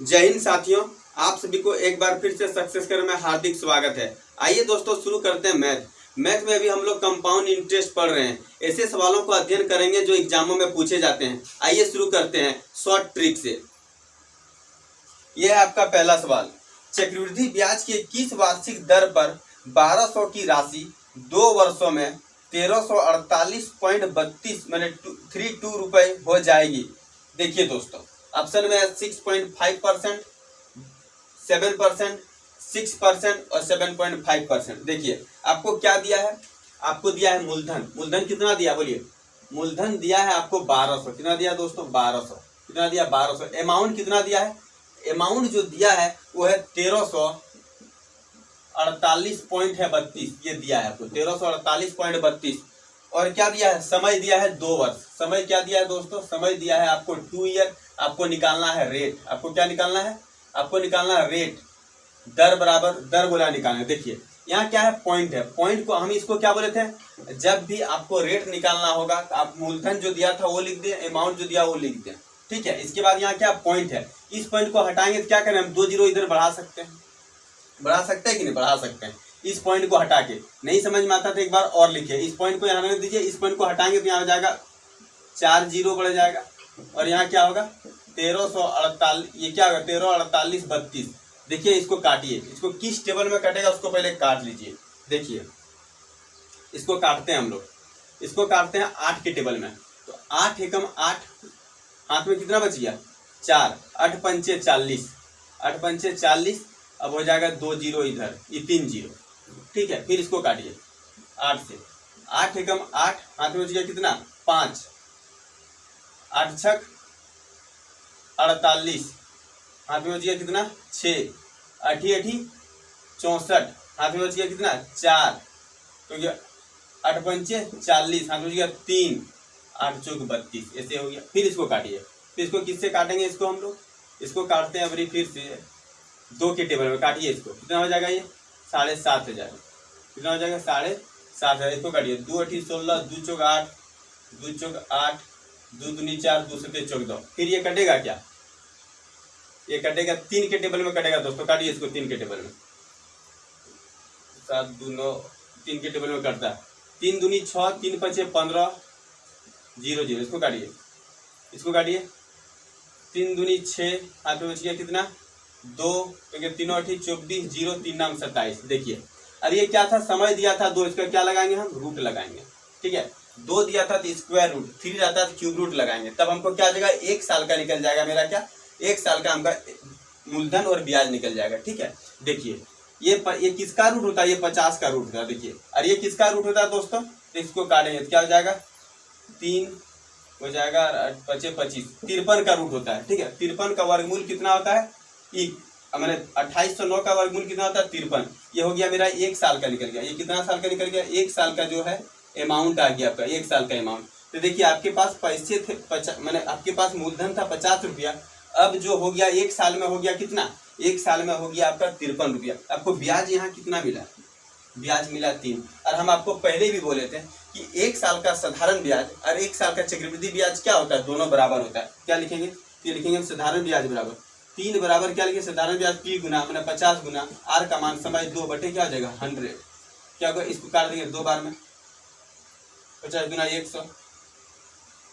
जय हिंद साथियों, आप सभी को एक बार फिर से सक्सेस कर में हार्दिक स्वागत है। आइए दोस्तों शुरू करते हैं मैथ में अभी हम लोग कंपाउंड इंटरेस्ट पढ़ रहे हैं। ऐसे सवालों को अध्ययन करेंगे जो एग्जामों में पूछे जाते हैं। आइए शुरू करते हैं शॉर्ट ट्रिक से। यह है आपका पहला सवाल। चक्रवृद्धि ब्याज की किस वार्षिक दर पर 1200 की राशि 2 वर्षों में 1348.32 माने 32 रुपए हो जाएगी। देखिए दोस्तों, ऑप्शन में 6.5%, 7%, 6% और 7.5%। देखिए आपको क्या दिया है, आपको दिया है मूलधन कितना दिया बोलिए। मूलधन दिया है आपको 1200। कितना दिया दोस्तों? 1200। कितना दिया? 1200। अमाउंट कितना दिया है? अमाउंट जो दिया है वो है 1348.32। ये दिया है आपको 1348.32। और क्या दिया है? समय दिया है 2 वर्ष। समय क्या दिया है दोस्तों? समय दिया है आपको 2 ईयर। आपको निकालना है रेट। आपको क्या निकालना है? आपको निकालना है रेट। दर बराबर दर बोला निकालना है। देखिए यहाँ क्या है? पॉइंट है। पॉइंट को हम इसको क्या बोले थे? जब भी आपको रेट निकालना होगा तो आप मूलधन जो दिया था वो लिख दें, अमाउंट जो दिया वो लिख दें। ठीक है। इसके बाद यहाँ क्या पॉइंट है? इस पॉइंट को हटाएंगे तो क्या करें? हम 2 जीरो इधर बढ़ा सकते हैं। बढ़ा सकते हैं कि नहीं? बढ़ा सकते हैं। इस पॉइंट को हटा के नहीं समझ में आता तो एक बार और लिखिए। इस पॉइंट को यहाँ दीजिए। इस पॉइंट को हटाएंगे तो यहाँ हो जाएगा 4 जीरो बढ़ जाएगा। और यहाँ क्या होगा? 1348। ये क्या होगा? 1348.32। देखिए इसको काटिए। इसको किस टेबल में कटेगा उसको पहले काट लीजिए। देखिए इसको काटते हैं हम लोग। इसको काटते हैं 8 के टेबल में। तो 8 एकम 8, हाथ में कितना बच गया? 4। 8 पंचे 40। 8 पंचे 40। अब हो जाएगा 2 जीरो इधर, ये 3 जीरो। ठीक है। फिर इसको काटिए 8 से। 8 एकम 8, हाथ में बच गया कितना? 5। 8 छक 48, हाथ में बच गया कितना? 6। 8 8 64, हाथ में बच गया कितना? 4। तो ये 8 पंचे 40, हाथ में बच गया 3। 8 चौक 32। ऐसे हो गया। फिर इसको काटिए। फिर इसको किससे काटेंगे? इसको हम लोग इसको काटते हैं अभी फिर से 2 के टेबल में। काटिए इसको। कितना हो जाएगा? ये 7.5 हो जाएगा। कितना हो जाएगा? 7.5। इसको काटिए। 2 8 16, 2 चौक 8, 2 चौक 8, 2 दूनी 4, 2 सते चौक 2। फिर ये कटेगा क्या? ये कटेगा 3 के टेबल में कटेगा दोस्तों। काटिए इसको 3 के टेबल में। 7 2 9, 3 के टेबल में कटता है। 3 दूनी 6, 3 पंचे 15, 0 0। इसको काटिए। इसको काटिए। 3 दूनी 6, हाथ में बच गया कितना? 2। तो क्या? 3 8 24, 0 3 नाम 27। देखिए अब ये क्या था? समय दिया था 2। इसका क्या लगाएंगे हम? रूट लगाएंगे। ठीक है। 2 दिया था तो स्क्वायर रूट, 3 रहता है तो क्यूब रूट लगाएंगे। तब हमको क्या जाएगा? 1 साल का निकल जाएगा मेरा। क्या? 1 साल का हमका मूलधन और ब्याज निकल जाएगा। ठीक है। देखिए ये किसका रूट होता है? ये 50 का रूट होता है। देखिए और ये किसका रूट होता है दोस्तों? तो इसको काटेंगे तो क्या हो जाएगा? 3 हो जाएगा 5 25। 53 का रूट होता है। ठीक है। 53 का वर्गमूल कितना होता है? मैंने 2809 का वर्गमूल कितना होता है? 53। ये हो गया मेरा 1 साल का निकल गया। ये कितना साल का निकल गया? 1 साल का जो है अमाउंट आ गया आपका। 1 साल का अमाउंट। तो देखिए आपके पास पैसे थे मैंने आपके पास मूलधन था 50 रुपया। अब जो हो गया 1 साल में हो गया कितना? 1 साल में हो गया आपका 53 रुपया। आपको ब्याज यहाँ कितना मिला? ब्याज मिला 3। और हम आपको पहले भी बोले थे कि 1 साल का साधारण ब्याज और 1 साल का चक्रवृद्धि ब्याज क्या होता है? दोनों बराबर होता है। क्या लिखेंगे? ये लिखेंगे हम साधारण ब्याज बराबर 3 बराबर क्या लिखे? साधारण ब्याज P गुना मैंने 50 गुना R का मान समय 2 बटे क्या हो जाएगा? 100। क्या होगा? इसको काट देंगे 2 बार में। 50 गुना 100।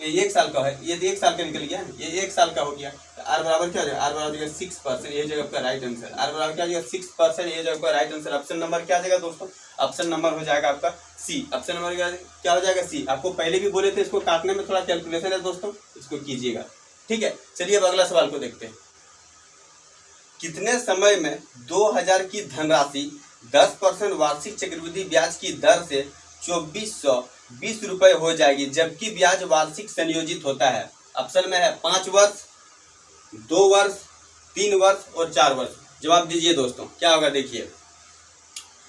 ये 1 साल का है। ये 1 साल का निकल गया। ये 1 साल का हो गया। तो R बराबर क्या हो जाएगा? R बराबर 6%। ये जगह आपका राइट आंसर। R बराबर क्या हो जाएगा? 6%। ये जगह आपका राइट आंसर। ऑप्शन नंबर क्या आ जाएगा दोस्तों? ऑप्शन नंबर हो जाएगा आपका C। ऑप्शन नंबर क्या हो जाएगा? C। आपको पहले भी बोले थे इसको काटने में थोड़ा कैलकुलेशन है दोस्तों, इसको कीजिएगा। ठीक है। चलिए अब अगला सवाल को देखते हैं। कितने समय में 2000 की धनराशि 10% वार्षिक चक्रवृद्धि ब्याज की दर से 2420 रुपए हो जाएगी, जबकि ब्याज वार्षिक संयोजित होता है? ऑप्शन में है 5 वर्ष, 2 वर्ष, 3 वर्ष और 4 वर्ष। जवाब दीजिए दोस्तों, क्या होगा? देखिए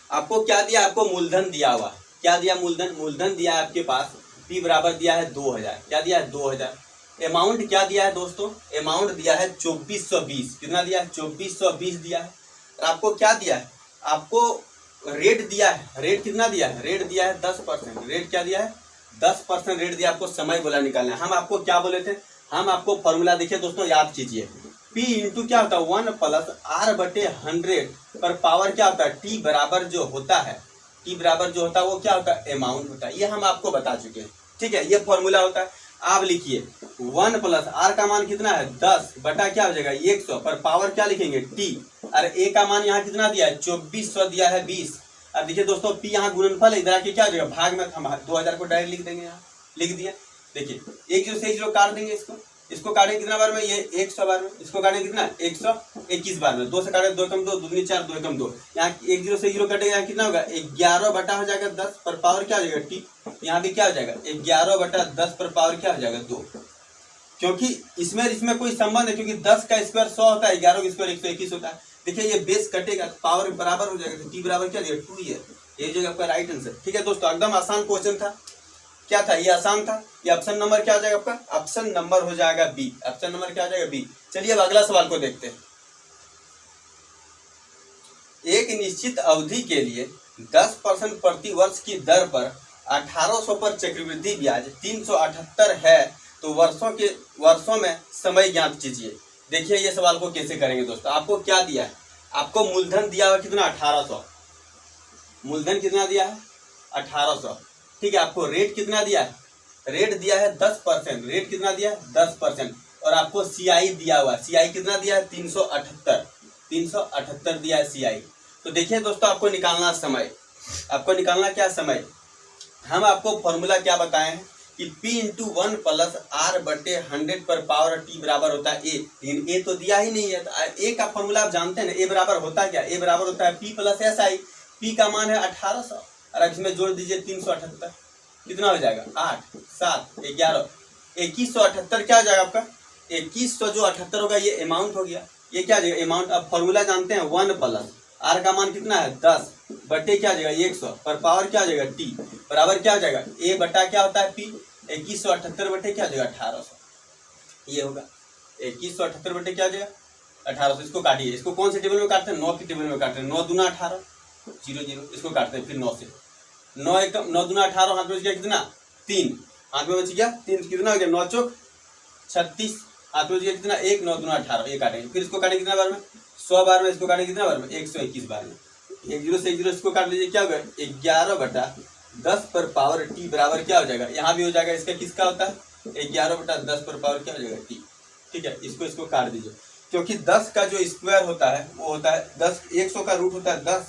आपको क्या दिया? आपको मूलधन दिया हुआ। क्या दिया? मूलधन दिया है आपके पास। P बराबर दिया है 2000। क्या दिया है? 2000। अमाउंट क्या दिया है दोस्तों? अमाउंट दिया है 2420। कितना दिया है? 2420 दिया है। आपको क्या दिया है? आपको रेट दिया है। रेट कितना दिया है? रेट दिया है 10%। रेट क्या दिया है? 10% रेट दिया। आपको समय बोला निकालना है। हम आपको क्या बोले थे? हम आपको फॉर्मूला देखिए दोस्तों, याद कीजिए। P इंटू क्या होता है 1 प्लस R/100 पर पावर क्या होता है T बराबर जो होता है, T बराबर जो होता है वो क्या होता है अमाउंट होता है। ये हम आपको बता चुके हैं, ठीक है। ये फॉर्मूला होता है। आप लिखिए 1 प्लस R का मान कितना है 10 बटा क्या हो जाएगा 100 पर पावर क्या लिखेंगे T, और A का मान यहाँ कितना दिया है 2400 दिया है 20। अब देखिए दोस्तों P यहाँ गुणनफल है, इधर आके क्या हो जाएगा भाग में, हम 2000 को डायरेक्ट लिख देंगे, यहाँ लिख दिया। देखिए 1 0 से 1 0 काट देंगे, इसको काटेंगे कितना बार में, ये 100 बार में, इसको काटेंगे कितना 121 बार में, 2 से काटे 2 कम 2, 2 दूनी 4, 2 कम 2, यहाँ 1 0 से 0 कटेगा, यहाँ कितना होगा 11 बटा हो जाएगा 10 पर पावर क्या हो जाएगा T, यहाँ भी क्या हो जाएगा 11 बटा 10 पर पावर क्या हो जाएगा 2, क्योंकि इसमें कोई संबंध है, क्योंकि 10 का स्क्वायर 100 होता है, 11 का स्क्वायर 121 होता है। देखिए ये बेस कटेगा तो पावर बराबर हो जाएगा, तो T बराबर क्या देगा 2 है, ये जो आपका राइट आंसर। ठीक है दोस्तों, एकदम आसान क्वेश्चन था। क्या था ये, आसान था। ये ऑप्शन नंबर क्या हो जाएगा आपका, ऑप्शन नंबर हो जाएगा बी, ऑप्शन नंबर क्या हो जाएगा बी। चलिए अब अगला सवाल को देखते हैं। एक निश्चित अवधि के लिए 10% प्रति वर्ष की दर पर 1800 पर चक्रवृद्धि ब्याज 378 है, तो वर्षों में समय ज्ञात कीजिए। देखिए ये सवाल को कैसे करेंगे दोस्तों। आपको क्या दिया है, आपको मूलधन दिया हुआ कितना 1800, मूलधन कितना दिया है 1800, ठीक है। आपको रेट कितना दिया है, रेट दिया है 10%, रेट कितना दिया है 10%, और आपको सीआई दिया हुआ, सीआई कितना दिया है 378 दिया है सीआई। तो देखिए दोस्तों आपको निकालना समय, आपको निकालना क्या समय, हम आपको फॉर्मूला क्या बताए हैं कि P इंटू 1 प्लस R/100 पर पावर T बराबर होता है A, लेकिन A तो दिया ही नहीं है। तो A का फॉर्मूला आप जानते हैं ना, A बराबर होता है क्या, A बराबर होता है P प्लस SI। P का मान है 1800 और अब इसमें जोड़ दीजिए 378, कितना हो जाएगा 8 7 11 2178 क्या हो जाएगा आपका 2100, जो 78 होगा ये अमाउंट हो गया, ये क्या हो जाएगा अमाउंट। अब फॉर्मूला जानते हैं 1 प्लस R का मान कितना है 10 बटे क्या हो जाएगा 100 पर पावर क्या हो जाएगा T बराबर क्या हो जाएगा A बटा क्या होता है P 2178 बटे क्या हो जाएगा 1800, ये होगा 2178 बटे क्या हो जाएगा 1800। इसको काटिए, इसको कौन से टेबल में काटते हैं 9 की टेबल में काटते हैं, 9 दूना 18 0 0, इसको काटते हैं फिर 9 से, 9 दूना 18, हाथ में बच गया कितना 3, हाथ में बच गया 3, कितना हो गया 9 चौक 36, हाथ में बच गया कितना 1, 9 दूना 18, ये काटेंगे, फिर इसको काटेंगे कितना बार में 100 बार में, इसको काटेंगे कितना बार में 121 बार में, 1 0 से 1 0 इसको काट लीजिए, क्या होगा 11 बटा 10 पर पावर T बराबर क्या हो जाएगा, यहाँ भी हो जाएगा, इसका किसका होता है 11 बटा 10 पर पावर क्या हो जाएगा T, ठीक है। इसको काट दीजिए, क्योंकि 10 का जो स्क्वायर होता है वो होता है 10, 100 का रूट होता है 10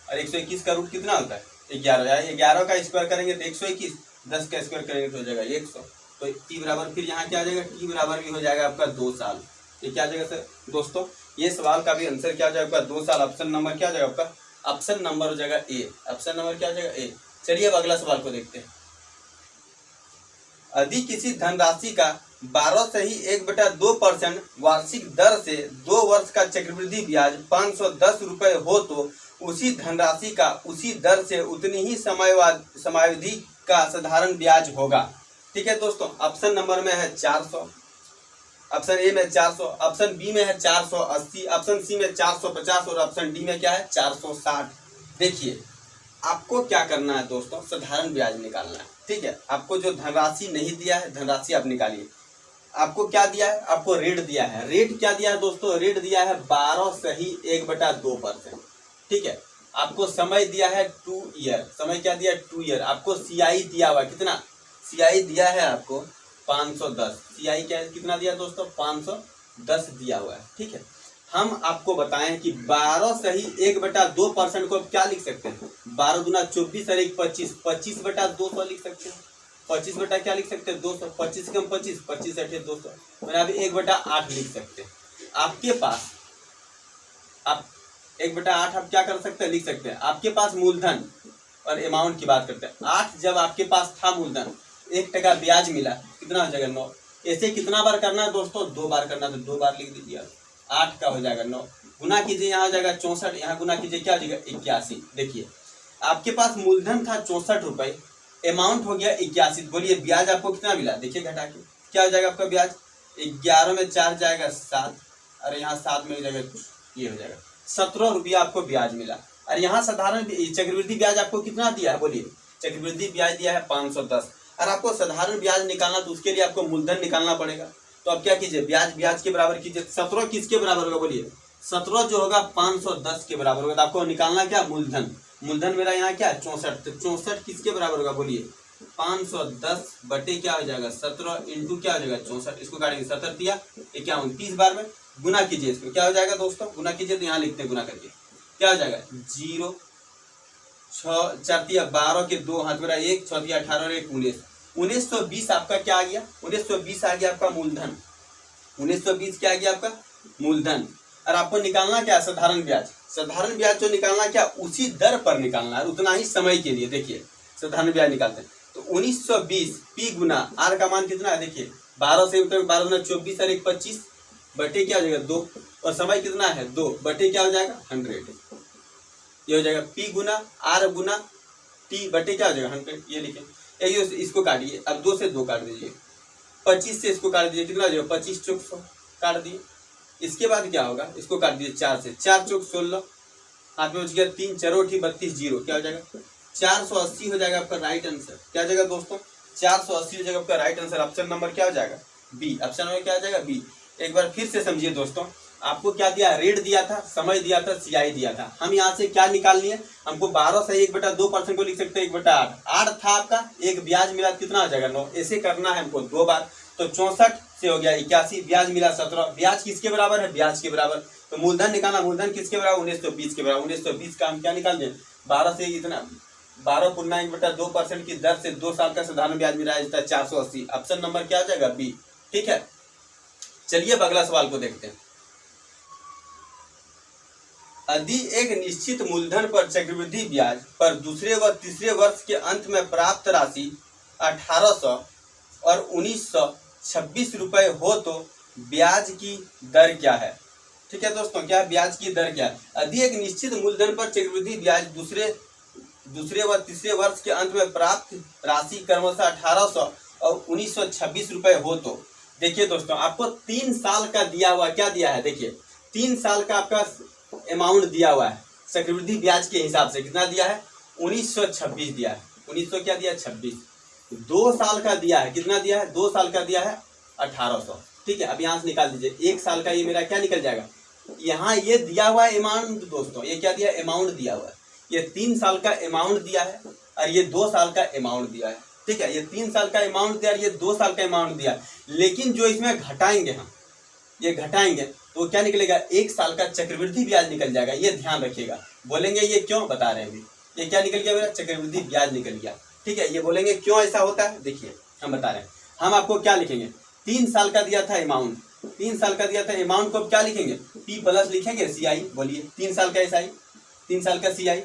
और 121 का रूट कितना होता है 11, 11 का स्क्वायर करेंगे तो 121, 10 का स्क्वायर करेंगे तो हो जाएगा 100, तो T बराबर फिर यहाँ क्या आ जाएगा T बराबर भी हो जाएगा आपका 2 साल। ये क्या आ जाएगा सर दोस्तों, ये सवाल का भी आंसर क्या हो जाएगा आपका 2 साल। ऑप्शन नंबर क्या आ जाएगा आपका, ऑप्शन नंबर हो जाएगा ए, ऑप्शन नंबर क्या हो जाएगा ए। चलिए अब अगला सवाल को देखते हैं। यदि किसी धनराशि का 12 से ही 1/2% वार्षिक दर से 2 वर्ष का चक्रवृद्धि ब्याज 510 रुपये हो, तो उसी धनराशि का उसी दर से उतनी ही समयावधि का साधारण ब्याज होगा। ठीक है दोस्तों, ऑप्शन नंबर में है 400, ऑप्शन ए में 400, ऑप्शन बी में है 480, ऑप्शन सी में 450 और ऑप्शन डी में क्या है 460। देखिए आपको क्या करना है दोस्तों, साधारण ब्याज निकालना है। ठीक है, आपको जो धनराशि नहीं दिया है धनराशि आप निकालिए। आपको क्या दिया है, आपको रेट दिया है, रेट क्या दिया है दोस्तों, रेट दिया है 12 से ही 1/2%। ठीक है, आपको समय दिया है 2 ईयर, समय क्या दिया है 2 ईयर। आपको सीआई दिया हुआ कितना, सीआई दिया है आपको 510, सीआई क्या है कितना दिया दोस्तों 510 दिया हुआ है। ठीक है, हम आपको बताएं कि 12 से ही 1/2% को क्या लिख सकते हैं, 12 दूना 24 और 1 25, 25/200 लिख सकते हैं। 25 बटा क्या लिख सकते हैं 200, 25 कम 25, 25 अठे 200, मैंने अभी 1/8 लिख सकते हैं। आपके पास आप 1/8 आप क्या कर सकते हैं, लिख सकते हैं। आपके पास मूलधन और अमाउंट की बात करते हैं, 8 जब आपके पास था मूलधन, 1% ब्याज मिला, कितना हो जाएगा 9। ऐसे कितना बार करना है दोस्तों, 2 बार करना, तो 2 बार लिख दीजिए आप, 8 का हो जाएगा 9, गुना कीजिए, यहाँ हो जाएगा 64, यहाँ गुना कीजिए क्या हो जाएगा 81। देखिए आपके पास मूलधन था 64 रुपये, अमाउंट हो गया 81, बोलिए ब्याज आपको कितना मिला, देखिए घटा के क्या हो जाएगा आपका ब्याज, 11 में 4 जाएगा 7 और यहाँ 7 में हो जाएगा, ये हो जाएगा 17 रुपया आपको ब्याज मिला। और यहाँ साधारण चक्रवृद्धि ब्याज आपको कितना दिया है, बोलिए चक्रवृद्धि ब्याज दिया है 510, और आपको साधारण ब्याज निकालना तो उसके लिए आपको मूलधन निकालना पड़ेगा। तो अब क्या कीजिए, ब्याज ब्याज के बराबर कीजिए। 17 किसके बराबर होगा बोलिए, 17 जो होगा 510 के बराबर होगा। तो आपको निकालना क्या, मूलधन। मूलधन मेरा यहाँ क्या 64, तो 64 किसके बराबर होगा बोलिए, 510 बटे क्या हो जाएगा 17 इंटू क्या हो जाएगा 64। इसको काटेंगे 17 दिया 51, 30 बार में गुना कीजिए इसको, क्या हो जाएगा दोस्तों, गुना कीजिए तो यहाँ लिखते हैं गुना करके, क्या हो जाएगा 0 6 4 दिया 12 के 2 हाथ मेरा 1 6 दिया 18 और 1 19, 1920 आपका क्या आ गया, 1920 आ गया आपका मूलधन। 1920 क्या आ गया आपका मूलधन। और आपको निकालना क्या, साधारण ब्याज। साधारण ब्याज जो निकालना क्या, उसी दर पर निकालना है, उतना ही समय के लिए। देखिए साधारण ब्याज निकालते हैं तो 1920 पी गुना आर का मान कितना है, देखिए 12 से 12 गुना 24 और 1 25 बटे क्या हो जाएगा 2, और समय कितना है 2 बटे क्या हो जाएगा 100। ये हो जाएगा पी गुना आर गुना टी बटे क्या हो जाएगा 100। ये लिखे, इसको काटिए, अब 2 से 2 काट दीजिए, 25 से इसको काट दीजिए, कितना हो जाएगा 25 चौक 100 काट दिए। इसके बाद क्या होगा, इसको काट दीजिए 4 से, 4 चौक 16 हाथ में बच गया 3 चरोठी 32 जीरो, क्या हो जाएगा 480 हो जाएगा आपका राइट आंसर। क्या हो जाएगा दोस्तों 480 हो जाएगा आपका राइट आंसर। ऑप्शन नंबर क्या हो जाएगा बी। ऑप्शन नंबर क्या हो जाएगा बी। एक बार फिर से समझिए दोस्तों, आपको क्या दिया, रेट दिया था, समय दिया था, सीआई दिया था। हम यहाँ से क्या निकालनी है, हमको 12 से 1/2% को लिख सकते हैं 1/8। 8 था आपका, एक ब्याज मिला कितना हो जाएगा 9। ऐसे करना है हमको 2 बार। तो 64 से हो गया 81, ब्याज मिला 17, ब्याज किसके बराबर है, ब्याज के बराबर। तो मूलधन निकालना, मूलधन किसके बराबर 1920 के बराबर। 1920 का हम क्या निकाल दें, 12 से इतना 12 पूर्णा 1/2% की दर से 2 साल का साधारण ब्याज मिला है 480। ऑप्शन नंबर क्या हो जाएगा बी। ठीक है, चलिए अब अगला सवाल को देखते हैं। यदि एक निश्चित मूलधन पर चक्रवृद्धि ब्याज पर दूसरे व तीसरे वर्ष के अंत में प्राप्त राशि 1800 और 1926 रुपए हो तो ब्याज की दर क्या है। ठीक है दोस्तों, क्या ब्याज की दर क्या है। यदि एक निश्चित मूलधन पर चक्रवृद्धि ब्याज दूसरे व तीसरे वर्ष के अंत में प्राप्त राशि क्रमशः 1800 और 1926 रुपए हो तो, देखिए दोस्तों आपको 3 साल का दिया हुआ, क्या दिया है देखिए 3 साल का आपका अमाउंट दिया हुआ है चक्रवृद्धि ब्याज के हिसाब से। कितना दिया है 1926 दिया है, 1900 क्या दिया 26। 2 साल का दिया है, कितना दिया है 2 साल का दिया है 1800। ठीक है, अब यहाँ से निकाल दीजिए 1 साल का, ये मेरा क्या निकल जाएगा, यहाँ ये दिया हुआ है अमाउंट दोस्तों, ये क्या दिया अमाउंट दिया हुआ है। ये 3 साल का अमाउंट दिया है और ये 2 साल का अमाउंट दिया है। ठीक है, ये 3 साल का अमाउंट दिया और ये 2 साल का अमाउंट दिया, लेकिन जो इसमें घटाएंगे हम, ये घटाएंगे तो क्या निकलेगा 1 साल का चक्रवृद्धि ब्याज निकल जाएगा। ये ध्यान रखिएगा, बोलेंगे ये क्यों, बता रहे हैं अभी। ये क्या निकल गया मेरा चक्रवृद्धि ब्याज निकल गया। ठीक है, ये बोलेंगे क्यों ऐसा होता है, देखिए हम बता रहे हैं। हम आपको क्या लिखेंगे, 3 साल का दिया था अमाउंट, 3 साल का दिया था अमाउंट को अब क्या लिखेंगे पी प्लस लिखेंगे सीआई। बोलिए 3 साल का एसआई, 3 साल का सीआई।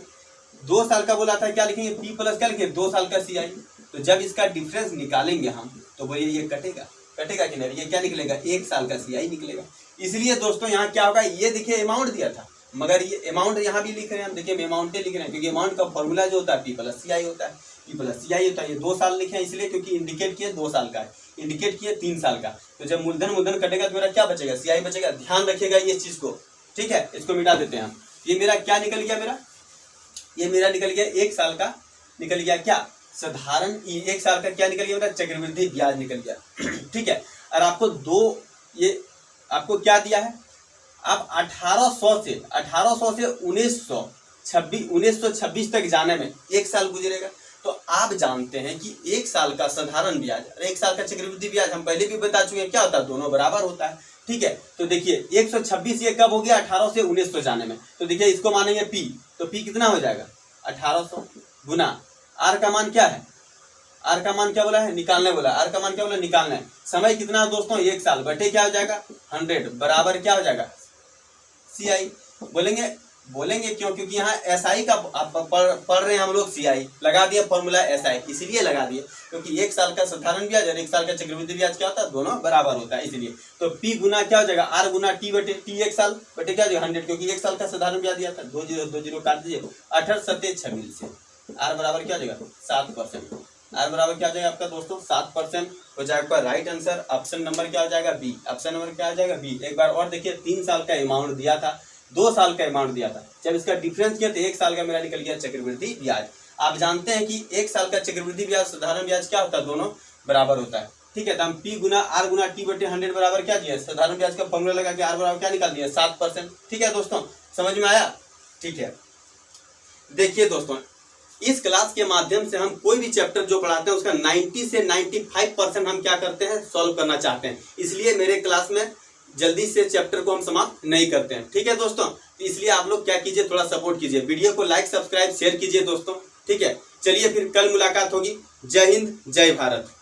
2 साल का बोला था क्या लिखेंगे पी प्लस क्या लिखेंगे 2 साल का सीआई। तो जब इसका डिफरेंस निकालेंगे हम तो बोलिए ये कटेगा, कटेगा कि नहीं, ये क्या निकलेगा 1 साल का सीआई निकलेगा। इसलिए दोस्तों यहाँ क्या होगा, ये देखिए अमाउंट दिया था मगर ये अमाउंट यहाँ भी लिख रहे हैं हम, देखिए अमाउंट लिख रहे हैं क्योंकि अमाउंट का फॉर्मूला जो होता है पी प्लस सीआई होता है। पी प्लस सीआई होता है, ये 2 साल लिखे हैं इसलिए क्योंकि इंडिकेट किए 2 साल का है, इंडिकेट किए 3 साल का। तो जब मूलधन कटेगा तो मेरा क्या बचेगा सीआई बचेगा। ध्यान रखिएगा ये चीज को। ठीक है, इसको मिटा देते हैं हम। ये मेरा क्या निकल गया, ये मेरा निकल गया 1 साल का निकल गया क्या साधारण, 1 साल का क्या निकल गया मेरा चक्रवृद्धि ब्याज निकल गया। ठीक है, और आपको ये आपको क्या दिया है, आप 1800 से 1926 तक जाने में 1 साल गुजरेगा। तो आप जानते हैं कि 1 साल का साधारण ब्याज और 1 साल का चक्रवृद्धि ब्याज हम पहले भी बता चुके हैं क्या होता है, दोनों बराबर होता है। ठीक है, तो देखिए 126 ये कब हो गया 1800 से 1900 जाने में। तो देखिए इसको मानेंगे पी, तो पी कितना हो जाएगा 1800 गुना आर का मान क्या है, आर का मान क्या बोला है निकालने बोला, आर का मान क्या बोला निकालना है। समय कितना है दोस्तों 1 साल बटे क्या हो जाएगा 100 बराबर क्या हो जाएगा सीआई। बोलेंगे क्यों, क्योंकि यहाँ एसआई का आप पढ़ रहे हैं हम लोग, सीआई लगा दिया फॉर्मूला एसआई, इसलिए लगा दिए क्योंकि 1 साल का साधारण ब्याज और 1 साल का चक्रवृद्धि ब्याज क्या होता है दोनों बराबर होता है इसलिए। तो पी गुना क्या हो जाएगा आर गुना टी बटे टी 1 साल बटे क्या हो जाएगा 100 क्योंकि 1 साल का साधारण ब्याज दिया था। 2 जीरो काट दीजिए 18 सत्ते 26 से आर बराबर क्या हो जाएगा 7%। आर बराबर क्या हो जाएगा आपका दोस्तों 7% हो जाएगा राइट आंसर। ऑप्शन नंबर क्या हो जाएगा बी। ऑप्शन नंबर क्या हो जाएगा बी। एक बार और देखिए 3 साल का अमाउंट दिया था, 2 साल का अमाउंट दिया था, जब इसका डिफरेंस किया तो 1 साल का मेरा निकल गया चक्रवृद्धि ब्याज। आप जानते हैं कि 1 साल का चक्रवृद्धि ब्याज साधारण ब्याज क्या होता है दोनों बराबर होता है। ठीक है, तो हम P गुना R गुना T बटे 100 बराबर क्या दिया, साधारण ब्याज का फॉर्मूला लगा के R बराबर क्या निकाल दिया, 7%। ठीक है दोस्तों, समझ में आया। ठीक है, देखिए दोस्तों, इस क्लास के माध्यम से हम कोई भी चैप्टर जो पढ़ाते हैं उसका 90 से 95% हम क्या करते हैं, सॉल्व करना चाहते हैं। इसलिए मेरे क्लास में जल्दी से चैप्टर को हम समाप्त नहीं करते हैं। ठीक है दोस्तों, तो इसलिए आप लोग क्या कीजिए, थोड़ा सपोर्ट कीजिए, वीडियो को लाइक सब्सक्राइब शेयर कीजिए दोस्तों। ठीक है, चलिए फिर कल मुलाकात होगी। जय हिंद, जय भारत।